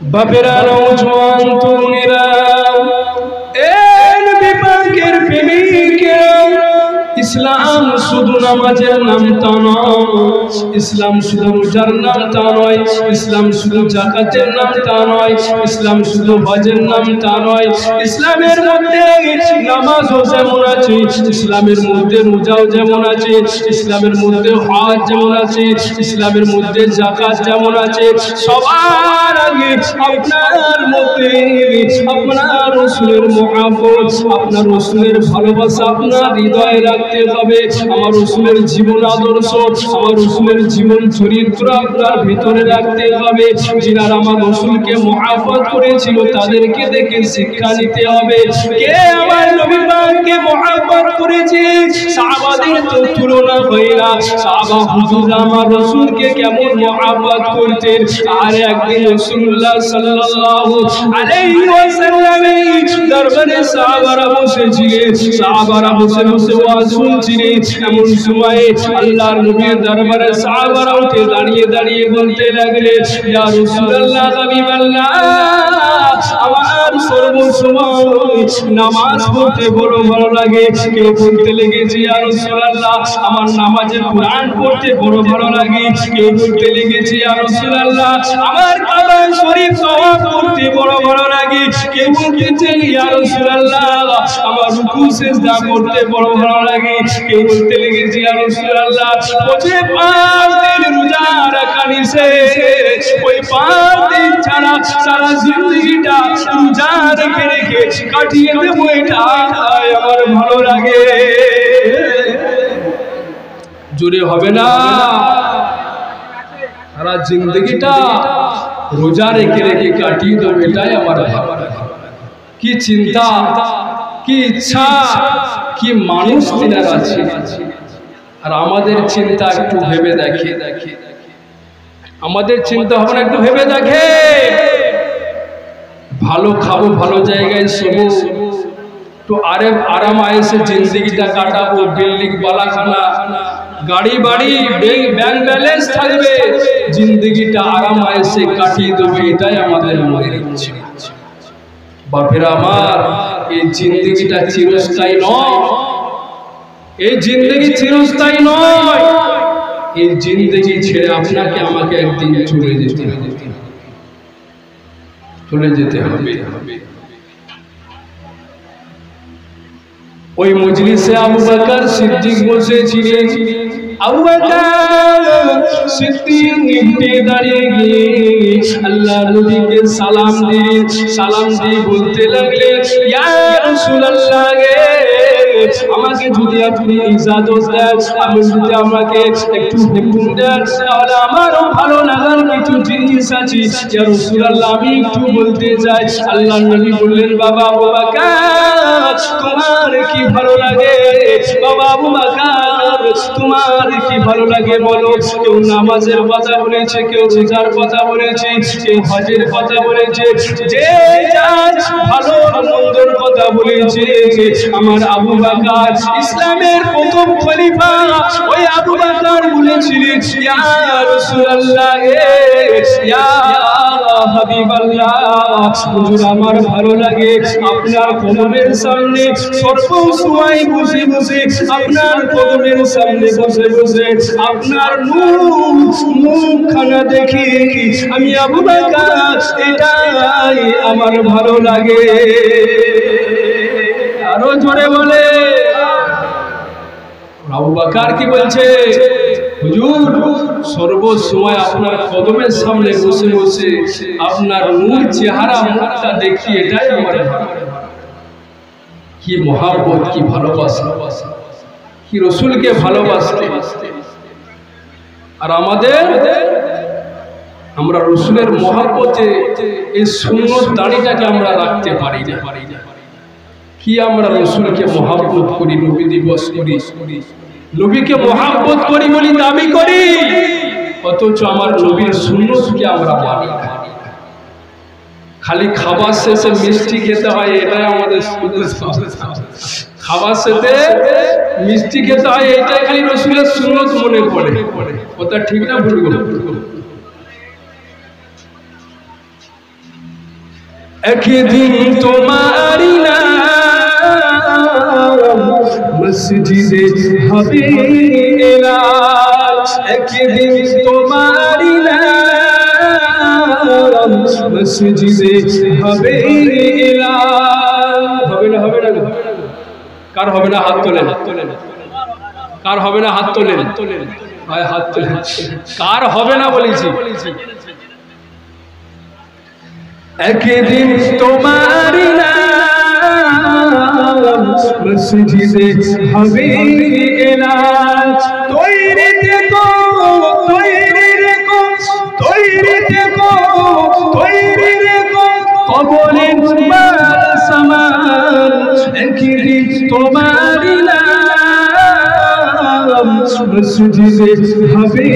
বাপেরা নওজোয়ান তরুণেরা নবী পাকের প্রেমিকেরা ইসলাম শুধু নামাজের নাম তা নয়, ইসলাম শুধু রোজার নাম তা নয়, ইসলাম শুধু যাকাতের নাম তা নয়, ইসলাম শুধু হজের নাম তা নয়। ইসলামের মধ্যে নামাজও যেমন আছে, ইসলামের মধ্যে রোজাও যেমন আছে, ইসলামের মধ্যে হজ যেমন আছে, ইসলামের মধ্যে যাকাত যেমন আছে, সবার আগে আপনার মধ্যে আপনার রাসূলের মুহাব্বত, আপনার রাসূলের ভালোবাসা আপনার হৃদয়ে রাখতে হবে। আমার রাসূলের জীবন আদর্শ, আমার রাসূলের জীবন চরিত্র আপনার ভিতরে রাখতে হবে। যারা আমার রাসূলকে মুহাব্বত করেছিল তাদেরকে দেখে শিক্ষা নিতে হবে। কে আমার নবী পাককে মুহাব্বত করেছে, সাহাবাদের তো তুলনা হয় না। সাহাবা হুজুর আমার রাসূলকে কেমন মুহাব্বত করতেন। আর একদিন রাসূলুল্লাহ সাল্লাল্লাহু আলাইহি ওয়াসাল্লামের দরবারে সাহাবারা বসেছিলেন, সাহাবারা বসে বসে ওয়াজ শুনছিলেন। এমন সময়ে আল্লাহর নবীর দরবারে সাহাবারা উঠে দাঁড়িয়ে দাঁড়িয়ে বলতে লাগলেন, ইয়া রাসূলুল্লাহ হাবিবাল্লাহ, আমার সর্বসময় নামাজ পড়তে বড় ভালো লাগে। কেউ বলতে লেগেছে, ইয়া রাসূলুল্লাহ আমার নামাজে কোরআন পড়তে বড় ভালো লাগে। কেউ বলতে লেগেছে, ইয়া রাসূলুল্লাহ আমার কাবা শরীফ তওয়াফ করতে বড় ভালো লাগে। কেউ বলতে, ইয়া রাসূলুল্লাহ আমার রুকু সিজদা করতে বড় ভালো লাগে। কেউ বলতে লেগেছে, ইয়া রাসূলুল্লাহ মুঝে 5 দিন রোজা রাখা নিষেধ, ওই 5 দিন ছাড়া সারা জিন্দগিটা রোজা রেখে রেখে কাটিয়ে দেবো, এটা আমার ভালো লাগে। জোরে হবে না? সারা জিন্দগিটা রোজা রেখে রেখে কাটিয়ে দেবো, এটাই আমার ভালো লাগে। কি চিন্তা, কি ইচ্ছা, কি মানুষ তিনারা আছে। আর আমাদের চিন্তা একটু ভেবে দেখে, আমাদের চিন্তা ভাবনা একটু ভেবে দেখে। ভালো খাবো, ভালো জায়গায় শোবো, তো আরাম আয়েসে জিন্দগিটা কাটাবো, বিল্ডিং বালাখানা গাড়ি বাড়ি ব্যাংক ব্যালেন্স থাকবে, জিন্দগিটা আরাম আয়েসে কাটিয়ে দেবে, এটাই আমাদের মনের ইচ্ছে। বাপেরা আমার, এই জিন্দগিটা চিরস্থায়ী নয়, এই জিন্দগি চিরস্থায়ী নয়। এই জিন্দগি ছেড়ে আপনাকে আমাকে একদিন চলে যেতে হবে, চলে যেতে হবে। ওই মজলিসে আবু বকর সিদ্দিক বসেছিলেন। আবু বকর সিদ্দিক উঠে দাঁড়িয়ে গিয়ে আল্লাহ নবীকে সালাম দিয়ে বলতে লাগলেন, ইয়া রাসূলুল্লাহ, আমাকে যদি আপনি ইজাজত দেন, আপনি যদি আমাকে একটু হুকুম দেন, তাহলে আমারও ভালো লাগার কিছু জিনিস আছে। ইয়া রাসূলুল্লাহ আমি একটু বলতে চাই। আল্লাহর নবী বললেন, বাবা আবু বকর তোমার কি ভালো লাগে? বাবা আবু বকর তোমার কি ভালো লাগে বলো? কেউ নামাজের কথা বলেছে, কেউ রোজার কথা বলেছে, কেউ হজের কথা বলেছে, যে যার ভালো মন্দর কথা বলেছে। আমার আবু বকর ইসলামের প্রথম খলিফা, ওই আবু বকর বলেছিলেন, ইয়া রাসূলুল্লাহ, ইয়া হাবিবাল্লাহ, হুজুর আমার ভালো লাগে আপনার কদমের সামনে সর্বসময় বসে বসে, আপনার কদমের সামনে বসে বসে আপনার মুখখানা দেখি আমি আবু বকর, এটাই আমার ভালো লাগে। আরো জোরে বলে। আবু বকর কি বলছে? হুজুর সর্বসময় আপনার কদমের সামনে বসে বসে আপনার নূর চেহারা মুখটা দেখি, এটাই আমার ভালো। কি মহব্বত, কি ভালোবাসা, কি রাসূলকে ভালোবাসতে। আর আমরা রাসূলের মহব্বতে এই সুন্নত দাড়িটাকে আমরা রাখতে পারি না। কি আমরা রাসূলকে মহব্বত করি, নবী দিবস করি, নবীকে মহব্বত করি বলি দাবি করি, অথচ আমার নবীর সুন্নতকে আমরা মানি না। খালি খাবার শেষে মিষ্টি খেতে হয়, এটাই আমাদের খাবার শেষে মিষ্টি খেতে হয়, এটাই খালি রাসূলের সুন্নত মনে পড়ে। কথা ঠিক না ভুল? একদিন তোমারি নাম মসজিদে হবে এলান, একদিন তোমারি নাম মসজিদে হবে এলান। হবে না? হবে না? কার হবে না? হাত তোলেন। কার হবে না? হাত তোলেন। ভাই হাত তোলেন। কার হবে না বলেছি? একদিন তোমারি নাম মসজিদে হবে এলান। তৈরি থেকো, তৈরি রেখো, তৈরি থেকো, তৈরি রেখো, কবরের মাল সামান। একদিন তোমারি নাম মসজিদে হবে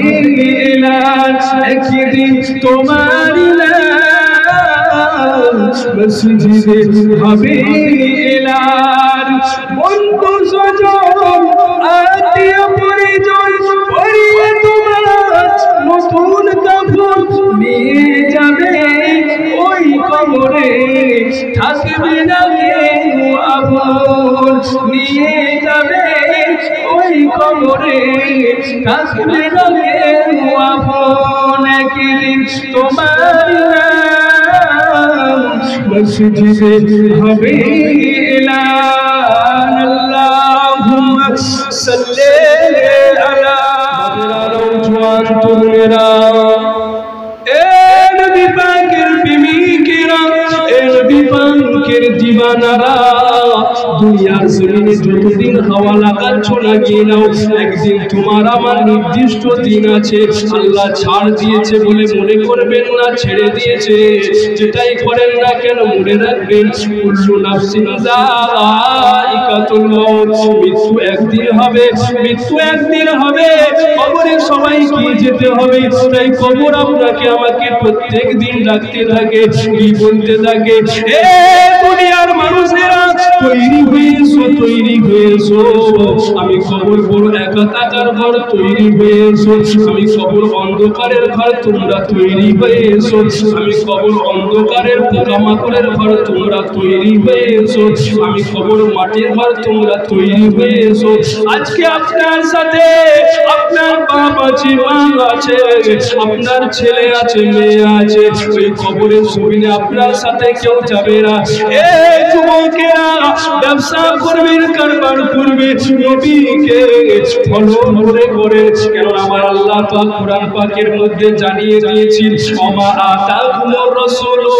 এলান, একদিন তোমারি নাম মসজিদে হবে এলান। বন্ধু স্বজন আত্মীয় পরিজন পরিয়ে তোমার নতুন কাপড় নিয়ে যাবে ওই কবরে, থাকবে না কেউ আপন। নিয়ে যাবে ওই কবরে, থাকবে না কেউ আপন। একদিন তোমার নাম মসজিদে হবে এলান। আল্লাহুম্মা সাল্লি আলা নওজওয়ান তরুণেরা, এ নবী পাকের প্রেমিকেরা, এ নবী পাকের দিওয়ানারা, দুনিয়ার জমিনে যতদিন হাওয়া লাগাচ্ছ লাগিয়ে নাও। একদিন তোমার আমার নির্দিষ্ট দিন আছে। আল্লাহ ছাড় দিয়েছে বলে মনে করবেন না ছেড়ে দিয়েছে। যেটাই করেন না কেন মনে রাখবেন, কুল্লু নাফসিন যায়িকাতুল মাউত। মৃত্যু একদিন হবে, মৃত্যু একদিন হবে। কবরে সবাইকে যেতে হবে। তাই কবর আপনাকে আমাকে প্রত্যেক দিন ডাকতে থাকে, কি বলতে থাকে, এ দুনিয়ার মানুষেরা তৈরি হয়েছো, তৈরি হয়েছো। আমি কবর বড় একা থাকার ঘর, তৈরি হয়েছো। আমি কবর অন্ধকারের ঘর, তোমরা তৈরি হয়েছো। আমি কবর অন্ধকারের পোকামাকড়ের ঘর, তোমরা তৈরি হয়েছো। আমি কবর মাটির ঘর, তোমরা তৈরি হয়েছো। আজকে আপনার সাথে আপনার বাপ আছে, মা আছে, আপনার ছেলে আছে, মেয়ে আছে। ওই কবরের জমিনে আপনার সাথে কেউ যাবে না। এই যুবকেরা ব্যবসা করবে, কারবার করবে, নবীকে ফলো করে করে। কেন আমার আল্লাহ পাক কোরআন পাকের মধ্যে জানিয়ে দিয়েছেন, ওমা আতাকুমুর রাসূলু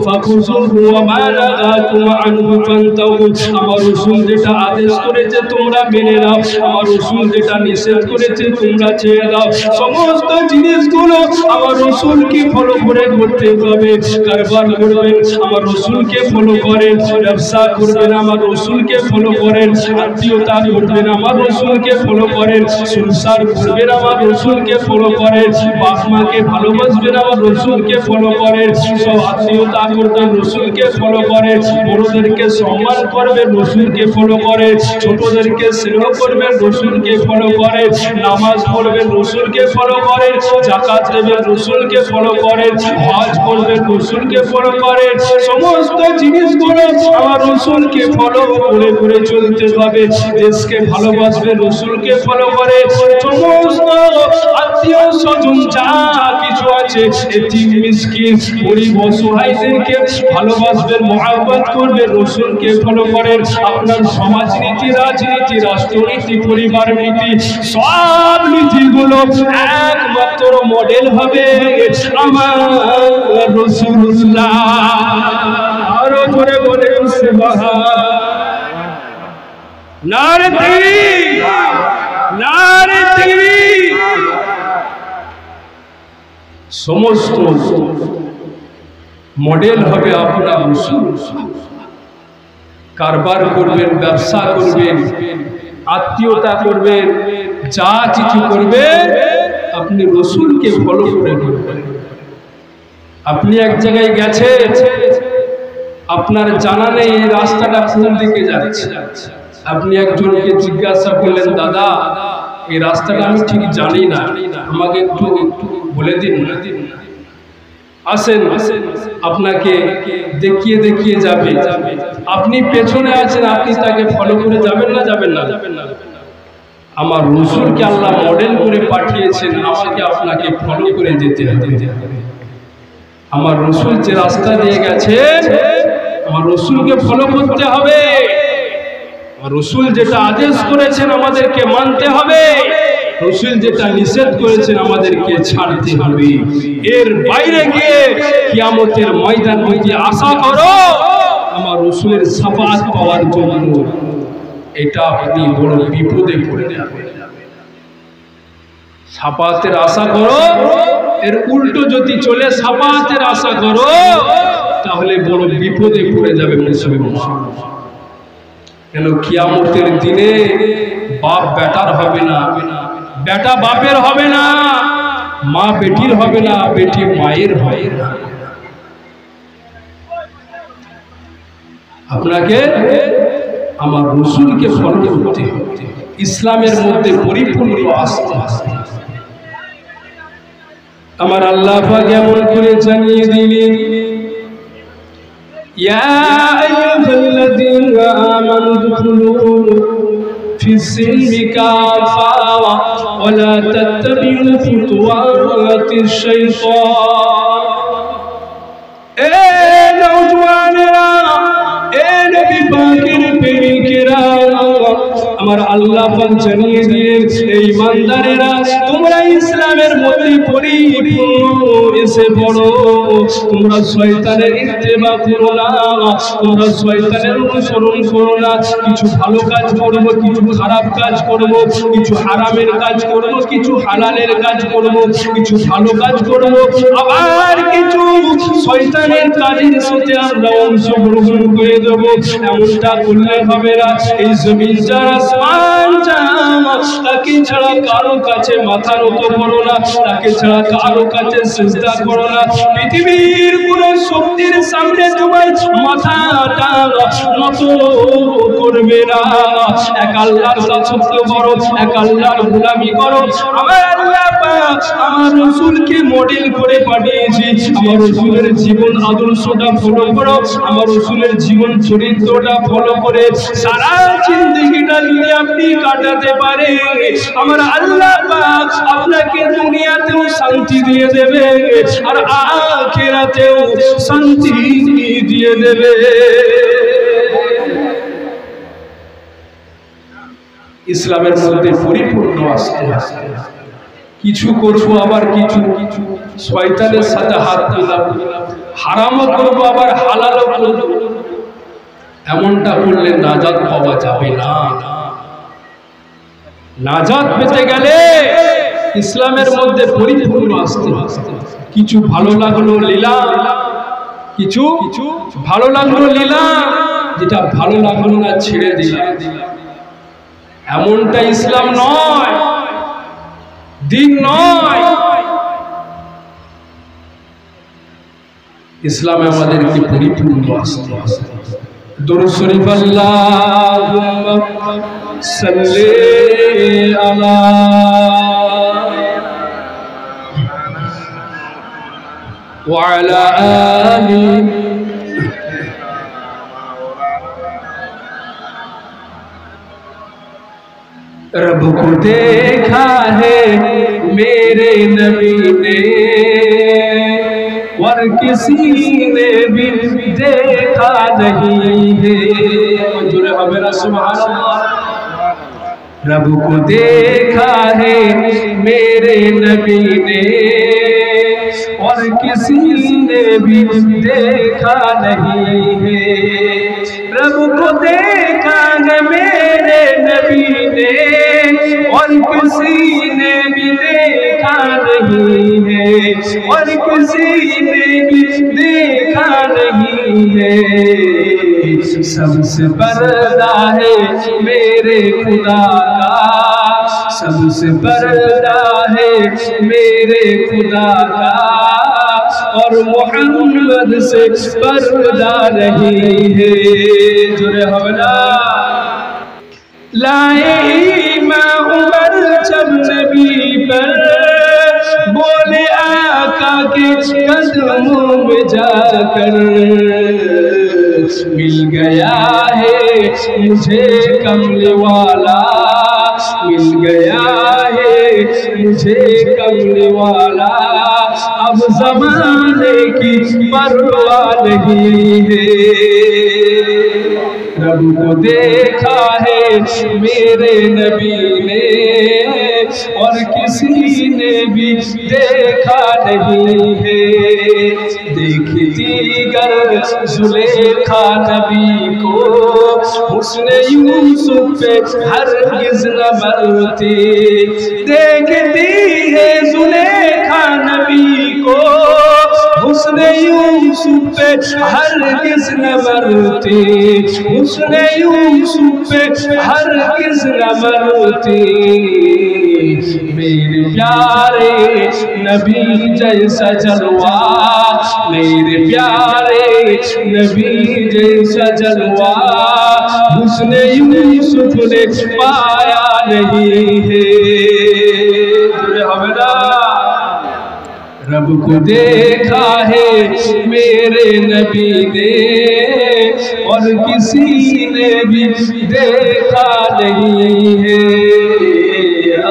ফাখুযুহু ওয়া মা নাহাকুম আনহু ফান্তাহু। আমার রাসূল যেটা আদেশ করেছে তোমরা মেনে নাও, আমার রাসূল যেটা নিষেধ করেছে তোমরা ছেড়ে দাও। সমস্ত জিনিসগুলো আমার রাসূলকে ফলো করে করতে হবে। কারবার করবেন আমার রাসূলকে ফলো করেন, ব্যবসা করবেন আমার রাসূলকে ফলো করেন, আত্মীয়তা করবেন আমার রাসূলকে ফলো করেন, সংসার করবেন আমার রাসূলকে ফলো করেন, বাপ মাকে ভালোবাসবেন আমার রাসূলকে ফলো করেন, সব আত্মীয়তা করবেন রাসূলকে ফলো করেন, বড়দেরকে সম্মান করবেন রাসূলকে ফলো করেন, ছোটদেরকে স্নেহ করবেন রাসূলকে ফলো করেন, নামাজ পড়বেন রাসূলকে ফলো করেন, যাকাত দেবেন রাসূলকে ফলো করেন, হজ করবেন রাসূলকে ফলো করেন। সমস্ত জিনিসগুলো আমার রাসূলকে ফলো করে করে চলতে হবে। দেশকে ভালোবাসবে রাসূলকে ফলো করে। সমস্ত আত্মীয় স্বজন যা কিছু আছে, এতিম মিসকিন গরিব অসহায়দেরকে ভালোবাসবেন, মহব্বত করবে রাসূলকে ফলো করেন। আপনার সমাজনীতি, রাজনীতি, রাষ্ট্রনীতি, পরিবার নীতি, সব নীতিগুলো একমাত্র মডেল হবে আমার রাসূলুল্লাহ। আরো জোরে বলেন সুবহান। নারে তাকবীর, নারে তাকবীর। সমস্ত মডেল হবে আপনার রাসূল। কারবার করবেন, ব্যবসা করবেন, আত্মীয়তা করবেন, যা কিছু করবেন আপনি রাসূলকে ফলো করে করবেন। আপনি এক জায়গায় গেছেন, আপনার জানা নেই এই রাস্তাটা কোন দিকে যাচ্ছে। আপনি একজনকে জিজ্ঞাসা করলেন, দাদা এই রাস্তাটা আমি ঠিক জানি না, আমাকে একটু বলে দিন। আসেন আপনাকে দেখিয়ে দেখিয়ে যাবে। আপনি পেছনে আছেন, আপনি তাকে ফলো করে যাবেন না যাবেন না? আমার রসুলকে আল্লাহ মডেল করে পাঠিয়েছেন, আমাকে আপনাকে ফলো করে যেতে হবে। আমার রসুল যে রাস্তা দিয়ে গেছেন, আমার রসুলকে ফলো করতে হবে। আমার রসুল যেটা আদেশ করেছেন আমাদেরকে মানতে হবে, রসুল যেটা নিষেধ করেছেন আমাদেরকে ছাড়তে হবে। এর বাইরে গিয়ে কিয়ামতের ময়দান হইতে আশা করো আমার রসুলের শাফাআত পাওয়ার জন্য, এটা আপনি বড় বিপদে পড়ে যাবেন। শাফাআতের আশা করো, এর উল্টো যদি চলে শাফাআতের আশা করো, তাহলে বড় বিপদে পড়ে যাবে মুসলমান। কেন কিয়ামতের দিনে বাপ বেটার হবে না, বেটা বাপের হবে না, মা বেটির হবে না, বেটি মায়ের হবে না। আপনাকে আমার রসুলকে ফলো করতে হবে, ইসলামের মধ্যে পরিপূর্ণ আসতে হবে। আমার আল্লাহ পাক এমন করে জানিয়ে দিলেন, ইয়া আইয়ুহাল্লাযীনা আমানু দুখুলু ফিস-সিলমি কাফা ওয়া লা তাত্তাবিউ খুতুওয়াতিশ শাইতান। এ নওজওয়ানেরা, এ নবী পাকের প্রেমিকেরা, আমার আল্লাহ পাক জানিয়ে দিলেন, এই ইমানদারেরা তোমরা ইসলামের মধ্যে পরিপূর্ণ এসে পড়ো। তোমরা শয়তানের ইত্তেবা করো না, তোমরা শয়তানের অনুসরণ করো না। কিছু ভালো কাজ করব, কিছু খারাপ কাজ করব, কিছু হারামের কাজ করব, কিছু হালালের কাজ করব, কিছু ভালো কাজ করব, আবার কিছু শয়তানের কাজের সাথে আমরা অংশগ্রহণ করে দেব। এমনটা করলে হবে না। এই জমিন যার আসমান যার, তাকে ছাড়া কারো কাছে মাথা নত করো না, তাকে ছাড়া কারো কাছে সিজদা করো না। পৃথিবীর কোন শক্তির সামনে তোমার মাথাটা নত করবে না। এক আল্লাহর দাসত্ব করো, এক আল্লাহর গোলামি করো। আমার আল্লাহ পাক আমার রাসূলকে মডেল করে পাঠিয়েছি, আমার রাসূলের জীবন আদর্শটা ফলো করো, আমার রাসূলের জীবন চরিত্রটা ফলো করে সারা জিন্দেগিটা যদি আপনি কাটাতে পারে, আমার আল্লাহ পাক আপনাকে দুনিয়াতেও শান্তি দিয়ে দেবে আর আখিরাতেও শান্তি দিয়ে দেবে। ইসলামের মধ্যে পরিপূর্ণ আসতে আসতে কিছু করবো, আবার কিছু শয়তানের সাথে হাত মিলাবো, হারামও করবো আবার হালালও করবো। এমনটা করলে নাজাত পাওয়া যাবে না। নাজাত পেতে গেলে ইসলামের মধ্যে পরিপূর্ণ আসতে আসতে কিছু ভালো লাগলো লীলা, কিছু ভালো লাগলো লীলা, যেটা ভালো লাগলো না ছেড়ে দিলাম। এমনটা ইসলাম নয়, দিন নয়। ইসলামে আমাদেরকে পরিপূর্ণ আসতে আসতে দরুদ শরীফ আল্লাহুম্মা সাল্লি আলা ওয়া আলা আলি रब को देखा है मेरे नबी ने और किसी ने भी देखा नहीं है। मंजूर है मेरा सुभान अल्लाह। रब को देखा है मेरे नबी ने और किसी ने भी देखा नहीं है। रब को देखा है मेरे नबी ने और किसी ने भी देखा नहीं है, और किसी ने भी देखा नहीं है। सबसे पर्दा है मेरे खुदा का, सबसे पर्दा है मेरे खुदा का, और मोहम्मद से पर्दा नहीं है। जुरे हमला लाए ईमान उमर जब नबी पर बोले आका के कदमों में जाकर मिल गया है मुझे कमले वाला, मिल गया है मुझे कमले वाला। अब ज़माने की परवाह नहीं है। रब को देखा है मेरे नबी ने और किसी ने भी देखा नहीं है। देखती गर जुलेखा नबी को उसने यूसुफ पे हरगिज़ न मरती। देखती है जुलेखा नबी को उसने यूसुफ पे हरगिज़ न मरती, उसने यूसुफ पे हरगिज़ न मरती। मेरे प्यारे नबी जैसा जलवा, मेरे प्यारे नबी जैसा जलवा उसने यूसुफ ने पाया नहीं है। रब को देखा है मेरे नबी ने और किसी ने भी देखा नहीं है।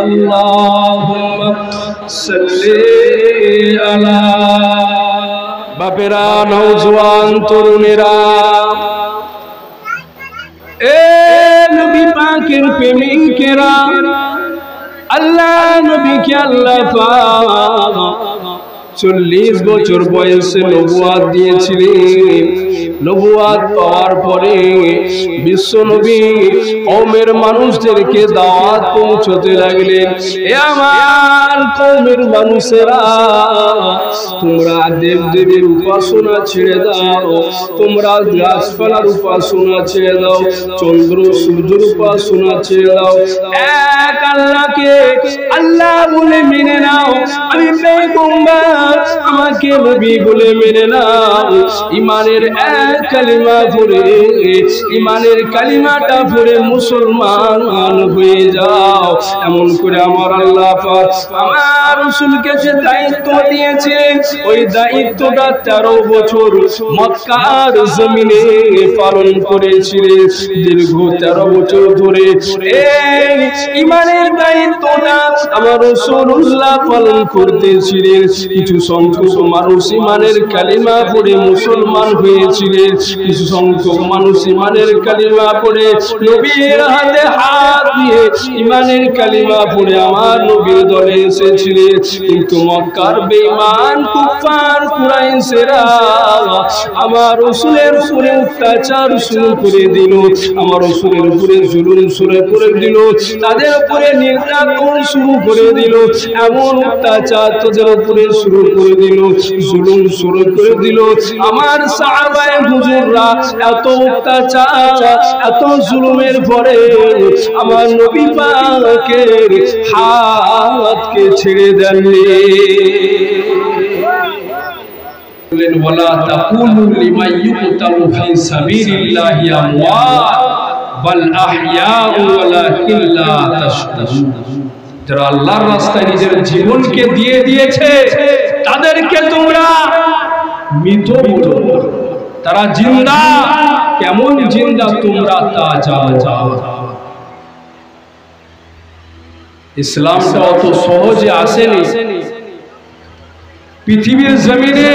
अल्लाहुम्मा सल्ली अला। बापेरा नौजवान तरुणेरा, ए नबी पाकेर प्रेमिकेरा, আল্লাহ নবীকে আল্লাহ পাক 40 বছর বয়সে নবুয়াত দিয়েছিলেন। নবুয়াত পাওয়ার পরে বিশ্ব নবী কওমের মানুষদেরকে দাওয়াত পৌঁছতে লাগলেন। এ আমার কওমের মানুষেরা, তোমরা দেবদেবীর উপাসনা ছেড়ে দাও, তোমরা গাছপালার উপাসনা ছেড়ে দাও, চন্দ্র সূর্যের উপাসনা ছেড়ে দাও, এক আল্লাহকে আল্লাহ বলে মেনে নাও। আমি পয়গম্বর, আমাকে নবী বলে মেনে নাও। ইমানের এক কালিমা পড়ে, ইমানের কালিমাটা পড়ে মুসলমান হয়ে যাও। এমন করে আমার আল্লাহ পাক আমার রাসূলকে যে দায়িত্ব দিয়েছিলেন, ওই দায়িত্বটা 13 বছর মক্কার জমিনে পালন করেছিলেন। দীর্ঘ 13 বছর ধরে এই ইমানের দায়িত্বটা আমার রাসূলুল্লাহ পালন করতেছিলেন। কিছু সংখ্যক মানুষ ইমানের কালিমা পড়ে মুসলমান হয়েছিলেন, কিছু সংখ্যক মানুষ ইমানের কালিমা পড়ে নবীর হাতে হাত দিয়ে ইমানের কালিমা পড়ে আমার নবীর দলে এসেছিলেন। কিন্তু মক্কার বেঈমান কুফার কুরাইশেরা আমার রাসূলের উপরে অত্যাচার শুরু করে দিল, আমার রাসূলের উপরে জুলুম শুরু করে দিল, তাদের উপরে নির্যাতন শুরু করে দিল, এমন অত্যাচার তাদের উপরে শুরু করে দিল, জুলুম শুরু করে দিল। আমার সাহাবায়ে হুজুররা এত অত্যাচার এত জুলুমের পরে আমার নবী পাকের হাতকে ছেড়ে দেননি। বলেন ওয়ালা তাকুলু লিমান ইউকতালু ফি সাবিলিল্লাহি আমওয়াত বাল আহইয়াউ ওয়ালাকিন লা তাশকুরুন। যারা আল্লাহর রাস্তায় নিজের জীবনকে দিয়ে দিয়েছে তাদেরকে তোমরা মৃত বলো, তারা জিন্দা। কেমন জিন্দা তোমরা তা জানো। ইসলামটা অত সহজে আসেনি। পৃথিবীর জমিনে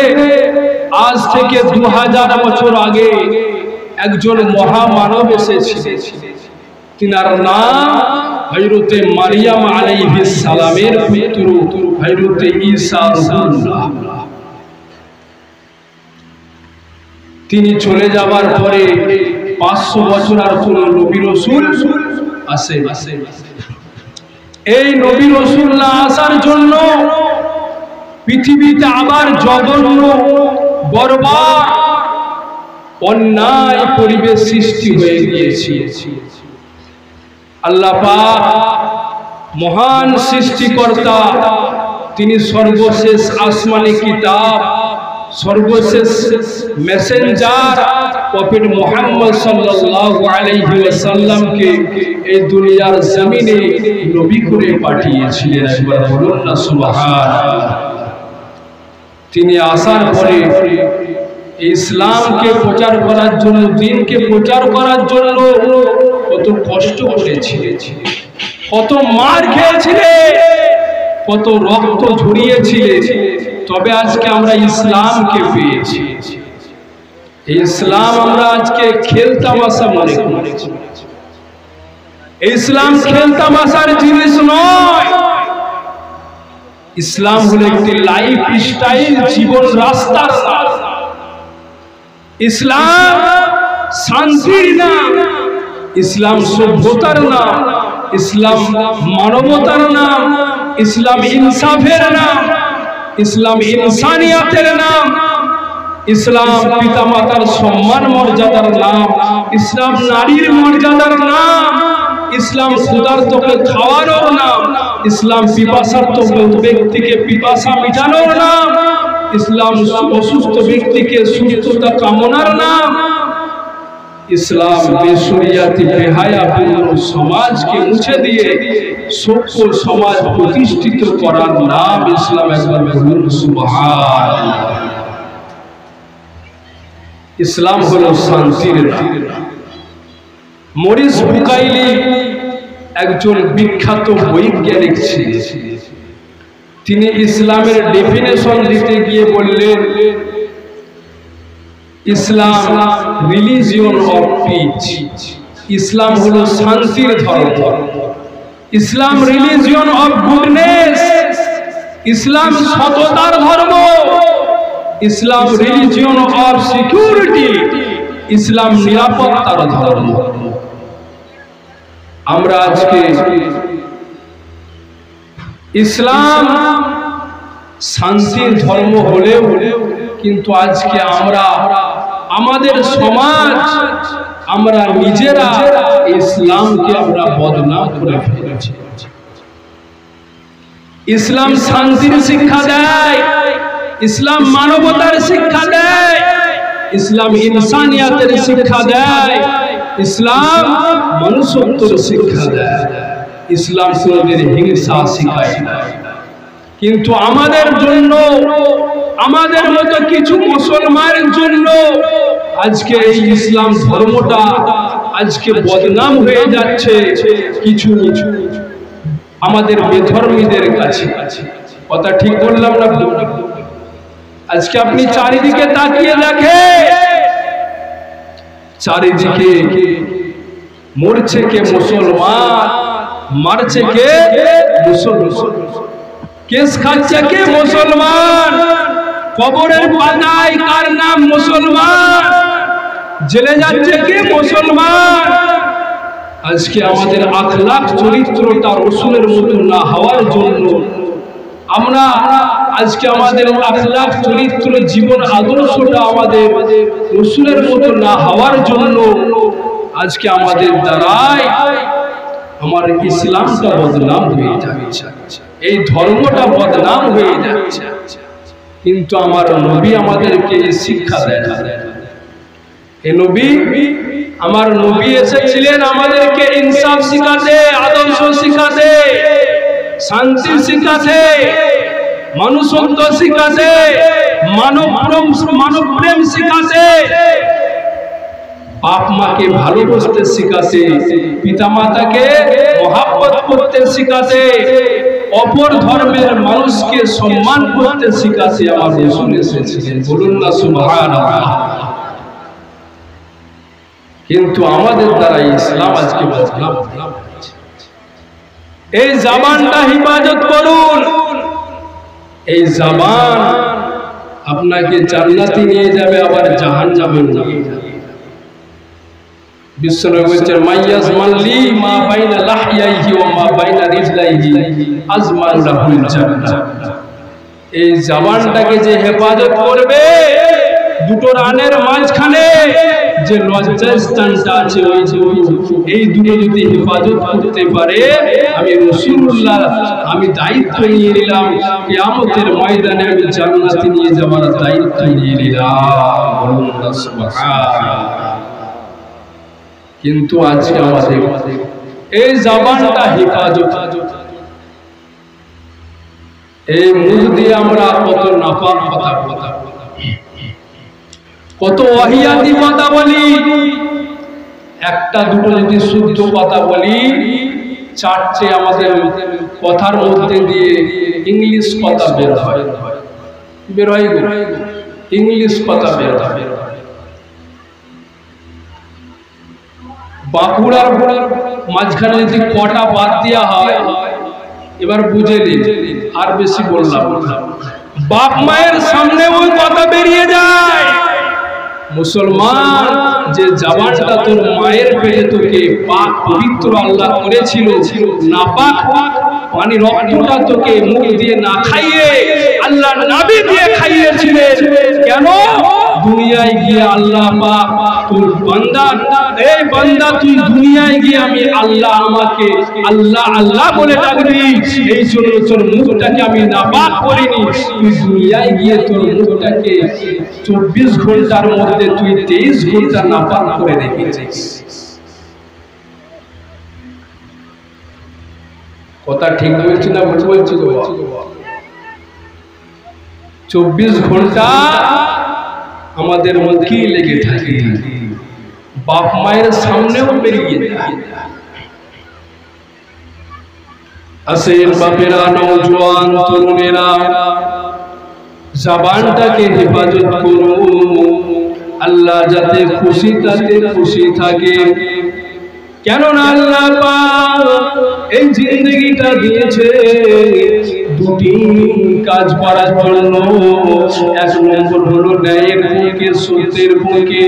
আজ থেকে 2000 বছর আগে একজন মহামানব এসেছিলেন। তিনার নাম হযরতে মারিয়াম আলাইহিস সালামের পুত্র হযরতে ঈসা রাসূলুল্লাহ। তিনি চলে যাবার পরে 500 বছর আর কোন নবী রাসূল আসে। এই নবী রাসূল না আসার জন্য পৃথিবীতে আবার জঘন্য বর্বর অন্যায় পরিবেশ সৃষ্টি হয়ে গিয়েছে। আল্লাহ পাক মহান সৃষ্টিকর্তা, তিনি সর্বশেষ আসমানি কিতাব, সর্বশেষ মেসেঞ্জার প্রফেট মুহাম্মদ সাল্লাল্লাহু আলাইহি ওয়াসাল্লামকে এই দুনিয়ার জমিনে নবী করে পাঠিয়েছিলেন। একবার বলুন না সুবহানাল্লাহ। তিনি আসার পরে ইসলামকে প্রচার করার জন্য, দ্বীনকে প্রচার করার জন্য কত কষ্ট করেছিলেন, কত মার খেয়েছিলেন, কত রক্ত ঝরিয়েছিলেন। তবে আজকে আমরা ইসলামকে পেয়েছি। ইসলাম আমরা আজকে খেলতামাশা মনে করেছি। ইসলাম খেলতামাশার জিনিস নয়। ইসলাম হলো একটি লাইফ স্টাইল, জীবন রাস্তার নাম। ইসলাম শান্তির নাম, ইসলাম সভ্যতার নাম, ইসলাম মানবতার নাম, ইসলাম ইনসাফের নাম, ইসলাম ইনসানিয়াতের নাম, ইসলাম পিতামাতার সম্মান মর্যাদার নাম, ইসলাম নারীর মর্যাদার নাম, ইসলাম ক্ষুধার্তকে খাওয়ানোর নাম, ইসলাম পিপাসার্ত ব্যক্তিকে পিপাসা মিটানোর নাম, ইসলাম অসুস্থ ব্যক্তিকে সুস্থতা কামনার নাম, ইসলাম বেশরিয়াতি বেহায়াপূর্ণ সমাজকে মুছে দিয়ে সভ্য সমাজ প্রতিষ্ঠিত করার নাম ইসলাম। একবার বলুন সুবহানাল্লাহ। ইসলাম হলো শান্তির নাম। মরিস বুকাইলি একজন বিখ্যাত বৈজ্ঞানিক ছিলেন। তিনি ইসলামের ডেফিনেশন দিতে গিয়ে বললেন, ইসলাম রিলিজিয়ন অফ পিস। ইসলাম হলো শান্তির ধর্ম। ইসলাম রিলিজিয়ন অফ গুডনেস। ইসলাম সততার ধর্ম। ইসলাম রিলিজিয়ন অফ সিকিউরিটি। ইসলাম নিরাপত্তার ধর্ম। আমরা আজকে ইসলাম শান্তির ধর্ম হলেও কিন্তু আজকে আমরা আমাদের সমাজ, আমরা নিজেরা ইসলামকে আমরা বদনাম করে ফেলেছি। ইসলাম শান্তির শিক্ষা দেয়, ইসলাম মানবতার শিক্ষা দেয়, ইসলাম ইনসানিয়াতের শিক্ষা দেয়, ইসলাম মনুষ্যত্বের শিক্ষা দেয়। ইসলাম কোনদিন হিংসা শিখায় না। কিন্তু আমাদের জন্য, আমাদের মতো কিছু মুসলমানের জন্য আজকে এই ইসলাম ধর্মটা আজকে বদনাম হয়ে যাচ্ছে কিছু আমাদের বেধর্মীদের কাছে। কথা ঠিক বললাম না? আজকে আপনি চারিদিকে তাকিয়ে দেখেন, চারিদিকে মরছে কে মুসলমান, মারছে কে মুসলমান, কেস খাচ্ছে কে মুসলমান, কবরের পাতায় কার নাম মুসলমান, জেলে যাচ্ছে কে মুসলমান। আজকে আমাদের আখলাক চরিত্রটা রসুলের মতো না হওয়ার জন্য, আমরা আজকে আমাদের আখলাক চরিত্র জীবন আদর্শটা আমাদের রসুলের মতো না হওয়ার জন্য আজকে আমাদের দ্বারাই আমার ইসলামটা বদনাম হয়ে যাচ্ছে, এই ধর্মটা বদনাম হয়ে যাচ্ছে। কিন্তু আমার নবী আমাদেরকে শিক্ষা দেয়। এ নবী, আমার নবী এসেছিলেন আমাদেরকে ইনসাফ শিখাতে, আদর্শ শিখাতে, শান্তি শিখাতে, মনুষ্যত্ব শিখাতে, মানব প্রেম শিখাতে, বাপ মাকে ভালোবাসতে শিখাতে, পিতা মাতাকে মহাব্বত করতে শিখাতে, অপর ধর্মের মানুষকে সম্মান করতে শিখাতে আমার রাসূল এসেছিলেন। বলুন না সুবহানাল্লাহ। কিন্তু আমাদের দ্বারা ইসলাম আজকে বদনাম হচ্ছে। এই জবানটা হিফাজত করুন। এই জবান আপনাকে জান্নাতে নিয়ে যাবে, আবার জাহান্নামে নিয়ে যাবে। বিশ্বনবী বলেছেন, মাইয়াজ মাল্লি মা বাইনা লাহইয়াহি ওয়া মা বাইনা রিজলাইহি আজমান লাহুল জান্নাহ। এই জবানটাকে যে হেফাজত করবে, দুটো রানের মাঝখানে যে লজ্জার স্থানটা আছে, এই দুটো যদি হেফাজত করতে পারে, আমি রাসূলুল্লাহ আমি দায়িত্ব নিয়ে নিলাম, কিয়ামতের ময়দানে আমি জান্নাতে নিয়ে যাওয়ার দায়িত্ব নিয়ে নিলাম। বলুন না সুবহানাল্লাহ। কিন্তু আজকে আমাদের এই জবানটা হেফাজত, এই মুখ দিয়ে আমরা কত নাপাক কথা কত ওয়াহিয়াতি কথা বলি, একটা দুটো যদি শুদ্ধ কথা বলি চারটে আমাদের কথার মধ্যে দিয়ে ইংলিশ কথা বের হয় ইংলিশ কথা বের হয়। বাঁকুড়ার মাঝখানে যদি কটা বাদ দেওয়া হয়, এবার বুঝে নিন, আর বেশি বললাম। বাপ মায়ের সামনে ওই কথা বেরিয়ে যায়। মুসলমান, যে জবানটা তোর মায়ের পেটে তোকে পাক পবিত্র আল্লাহ করেছিল, নাপাক পানি রক্তটা তোকে মুখ দিয়ে না খাইয়ে আল্লাহ নবী দিয়ে খাইয়েছিলেন। কেন? দুনিয়ায় গিয়ে আল্লাহ পাক তোর বান্দা, এই বান্দা তুই দুনিয়ায় গিয়ে আমি আল্লাহ, আমাকে আল্লাহ আল্লাহ বলে ডাকবি, এই জন্য তোর মুখটাকে আমি নাপাক করিনি। তুই দুনিয়ায় গিয়ে তোর মুখটাকে 24 ঘন্টার মধ্যে তুই 23 ঘন্টা নাপাক করে রেখেছিস। কথা ঠিক বলছি না ভুল বলছি? 24 ঘন্টা আমাদের মুখে লেগে থাকে, বাপ মায়ের সামনেও বেরিয়ে যায়। আসেন বাপেরা, নওজোয়ান তরুণেরা, জবানটাকে হেফাজত করুন, আল্লাহ যাতে খুশি তাতে খুশি থাকে। কেননা আল্লাহ পাক এই জিন্দগিটা দিয়েছে দুটি কাজ করার জন্য। এক নম্বর হলো ন্যায়ের পক্ষে, সত্যের পক্ষে।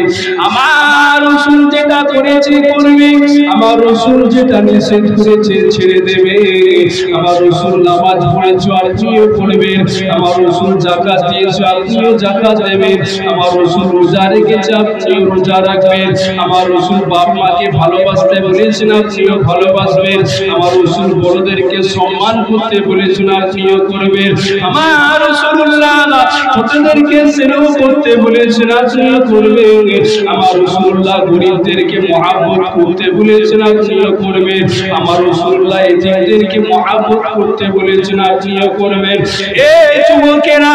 আমার রাসূল যেটা করেছে করবে, আমার রাসূল যেটা নিষেধ করেছে ছেড়ে দেবে। আমার রাসূল নামাজ পড়েছে আপনিও পড়বেন, আমার রাসূল যাকাত দিয়েছে আপনিও যাকাত দেবেন, আমার রাসূল রোজা রেখেছে আপনিও রোজা রাখবেন, আমার রাসূল বাপ মাকে ভালোবাসতে বলেছেন আপনিও ভালোবাসবেন, আমার রাসূল বড়দেরকে সম্মান করতে বলেছেন আপনিও করবেন, আমার রাসূলুল্লাহ ছোটদেরকে স্নেহ করতে বলেছেন আপনিও করবেন, আমার রাসূলুল্লাহ গরীবদেরকে মহব্বত করতে বলেছেন আপনিও করবেন, আমার রাসূলুল্লাহ এতিমদেরকে মহব্বত করতে বলেছেন আপনিও করবেন। এই যুবকেরা,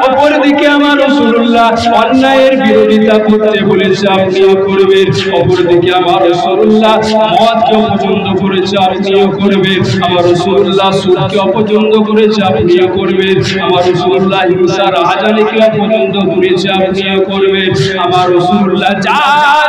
অপর দিকে আমার রাসূলুল্লাহ অন্যায়ের বিরোধিতা করতে বলেছে আপনিও করবেন, অপর দিকে আমার রাসূলুল্লাহ মদকে অপছন্দ করেছে আপনিও করবেন, আমার রাসূলুল্লাহ সুদকে অপছন্দ করেছে আপনিও করবেন, আমার রাসূলুল্লাহ হিংসা রাহাজানিকে অপছন্দ করেছে আপনিও করবেন, আমার রাসূলুল্লাহ যা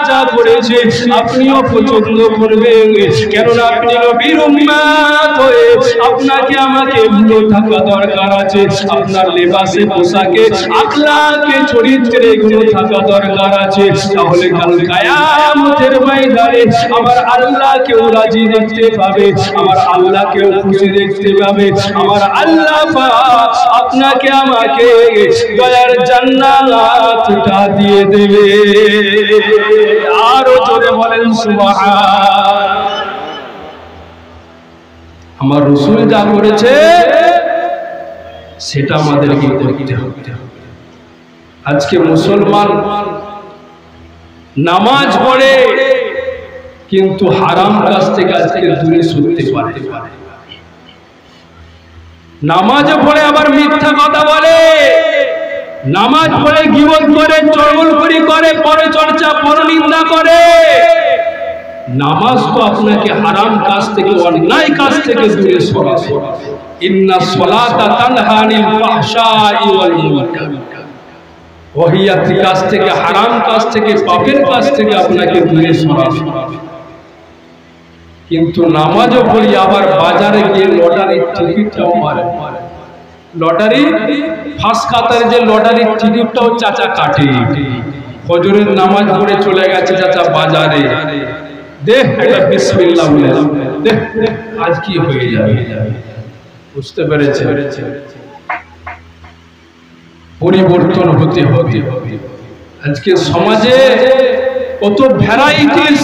যা করেছে আপনিও পছন্দ করবেন। কেননা আপনি নবীর উম্মত হয়ে আপনাকে আমাকে ভালো থাকা দরকার আছে, আপনার লেবাসে পোশাকে আখলাকে চরিত্রে এগুলো থাকা দরকার আছে। তাহলে কাল কিয়ামতের ময়দানে আমার আল্লাহকেও রাজি দেখতে পাবে, আমার আল্লাহকেও খুশি দেখতে পাবে, আমার আল্লাহ পাক আপনাকে আমাকে দয়ার জান্নাতটা দিয়ে দেবে। আরো জোরে বলেন সুবহান। আমার রাসূল যা করেছে সেটা আমাদেরকে করতে হবে। আজকে মুসলমান নামাজ পড়ে কিন্তু হারাম কাজ থেকে আজকে দূরে সরতে পারে। নামাজ পড়ে আবার মিথ্যা কথা বলে, নামাজ পড়ে গীবত করে, চগলখড়ি করে, পরচর্চা পরনিন্দা করে। নামাজ তো আপনাকে হারাম কাজ থেকে, অন্যায় কাজ থেকে দূরে সরাবে। ইন্না সলাতা তানহা আনিল ফাহশাই ওয়াল মুনকার। ওহিয়াতি কাজ থেকে, হারাম কাজ থেকে, পাপের কাজ থেকে আপনাকে দূরে সরাবে। কিন্তু নামাজও পড়ি আবার বাজারে গিয়ে লটারির টিকিটটাও মারে। লটারি ফার্স্ট কাতারে যে লটারির টিকিটটাও চাচা কাটে। ফজরের নামাজ পড়ে চলে গেছে চাচা বাজারে, দেখ একটা বিসমিল্লাহ বলে দেখ আজ কি হয়ে যাবে। বুঝতে পেরেছে? পরিবর্তন হতে হবে। আজকে সমাজে কত ভ্যারাইটিস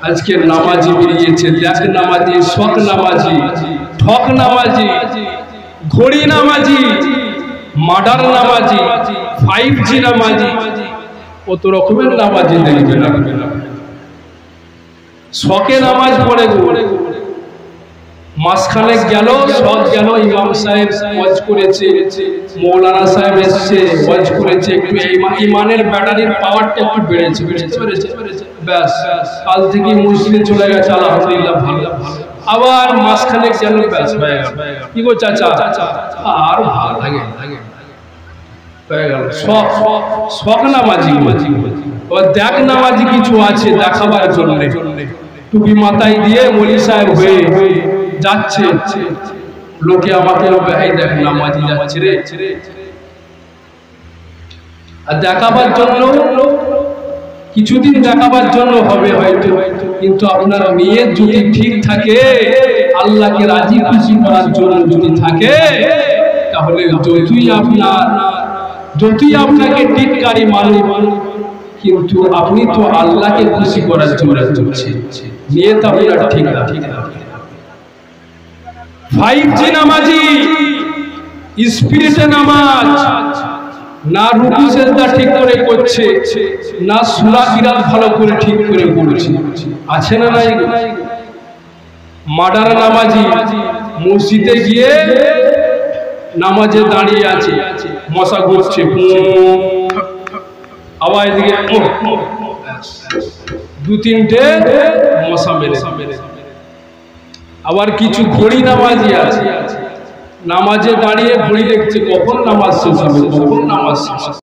আজকে নামাজি বেরিয়েছে। দেখ নামাজি, শখ নামাজি, ঠক নামাজি, ঘড়ি নামাজি, মার্ডার নামাজি, 5G নামাজি, কত রকমের নামাজি দেখবে না। শখে নামাজ পড়ে গো, মাসখানে গেল, সব গেল, ইমাম সাহেব ওয়াজ করেছে, মৌলানা সাহেব এসছে ওয়াজ করেছে, একটু ইমানের ব্যাটারির পাওয়ারটা একটু বেড়েছে, ব্যাস কাল থেকে মসজিদে চলে গেছে, আলহামদুলিল্লাহ ভালো। আবার মাসখানে গেল, ব্যাস হয়ে গেল। কি গো চাচা, আর ভালো লাগে হয়ে গেল। শখ নামাজি, দেখ নামাজি কিছু আছে দেখাবার জন্য, টুপি মাথায় দিয়ে মলি সাহেব হয়ে যাচ্ছে, লোকে আমাকে দেখ নামাজি যাচ্ছে রে, আর দেখাবার জন্য কিছুদিন দেখাবার জন্য হবে হয়তো, কিন্তু আপনার নিয়ত যদি ঠিক থাকে, আল্লাহকে রাজি খুশি করার জন্য যদি থাকে, তাহলে যতই আপনাকে টিটকারি মানুষ, কিন্তু আপনি তো আল্লাহকে খুশি করার জন্য চলছেন, নিয়ত আপনার ঠিক না। 5G নামাজি, স্পিরিটে নামাজ, না রুকু সেজদা ঠিক করে করছে, না সূরা কিরাত ভালো করে ঠিক করে পড়ছে, আছে না নাই? মার্ডার নামাজি মসজিদে গিয়ে নামাজে দাঁড়িয়ে আছে, মশা ঘুরছে, আবার এদিকে 2-3টে মশা মেরে। আবার কিছু ঘড়ি নামাজি আছে, নামাজে দাঁড়িয়ে ঘড়ি দেখছে কখন নামাজ শেষ হবে, কখন নামাজ শেষ হবে।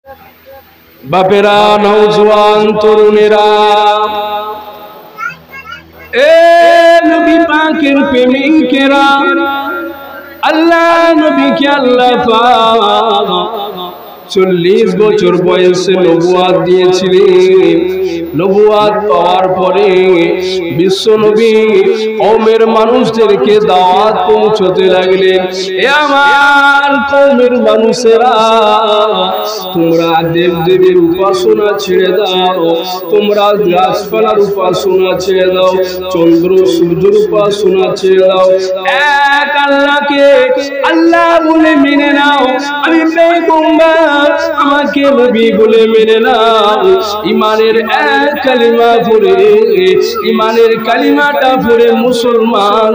বাপেরা, নওজোয়ান তরুণেরা, এ নবী পাকের প্রেমিকেরা, আল্লাহ নবীকে আল্লাহ পাক 40 বছর বয়সে নবুয়াত দিয়েছিলেন। নবুয়াত পাওয়ার পরে বিশ্ব নবী কওমের মানুষদেরকে দাওয়াত পৌঁছতে লাগলেন, এ আমার কওমের মানুষেরা, তোমরা দেবদেবীর উপাসনা ছেড়ে দাও, তোমরা গাছপালার উপাসনা ছেড়ে দাও, চন্দ্র সূর্যের উপাসনা ছেড়ে দাও, এক আল্লাহকে আল্লাহ বলে মেনে নাও, আমি পয়গম্বর আমাকে নবী বলে মেনে নাও, ইমানের এক কালিমা পড়ে, ইমানের কালিমাটা পড়ে মুসলমান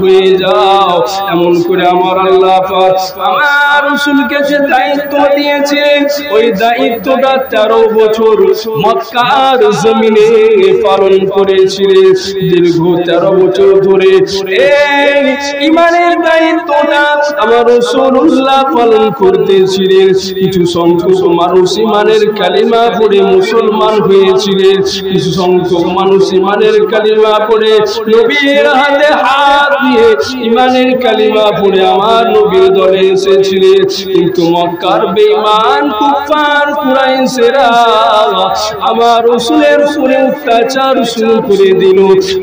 হয়ে যাও। এমন করে আমার আল্লাহ পাক আমার রাসূলকে যে দায়িত্ব দিয়েছে, ওই দায়িত্বটা 13 বছর মক্কার জমিনে পালন করেছিলেন। দীর্ঘ 13 বছর ধরে এই ইমানের দায়িত্বটা আমার রাসূলুল্লাহ পালন করতেছিলেন। কিছু সংখ্যক মানুষ ইমানের কালিমা পড়ে মুসলমান হয়েছিলেন, কিছু সংখ্যক মানুষ ইমানের কালিমা পড়ে নবীর হাতে হাত দিয়ে ইমানের কালিমা পড়ে আমার নবীর দলে এসেছিলেন। কিন্তু মক্কার বেঈমান কুফার কুরাইশেরা আমার রাসূলের উপরে অত্যাচার শুরু করে দিল,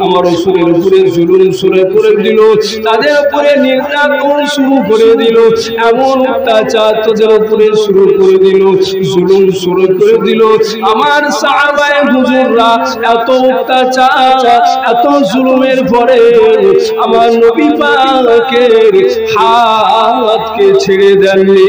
আমার রাসূলের উপরে জুলুম শুরু করে দিল, তাদের উপরে নির্যাতন শুরু করে দিল, এমন অত্যাচার তাদের উপরে শুরু করে দিল, জুলুম শুরু করে দিল। আমার সাহাবায়ে হুজুররা এত অত্যাচার, এত জুলুমের পরে আমার নবী পাকের হাতকে ছেড়ে দেননি।